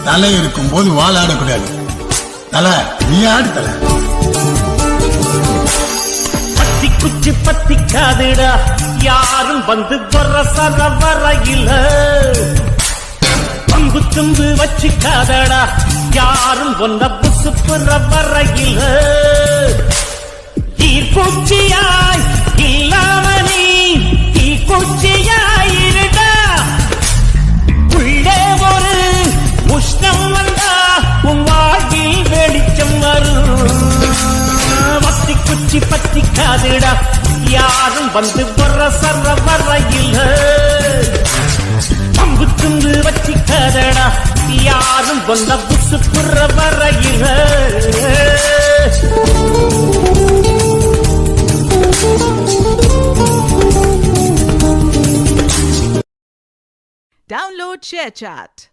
தலை இருக்கும் போது வாழாடக்கூடாது. தலை நீ ஆடு தலை. பத்தி குச்சி பத்திக்காதுடா யாரும் வந்து வர சர வரையில. பம்பு தும்பு வச்சுக்காதடா யாரும் ஒன்ன புசு புற வரையில. ஈர்ப்பூச்சியாய் இல்லாம நீ தீக்குச்சியாயிருடா. உள்ளே ஒரு உஷ்ணம் வந்தா உன் வாழ்வில் வெளிச்சம் வரும். வத்தி குச்சி பத்திக்காதுடா யாரும் வந்து வர சர வரையில. பம்பு தும்பு வச்சிக்காதடா யாரும் வந்த புசு புற வரையில. Download ShareChat.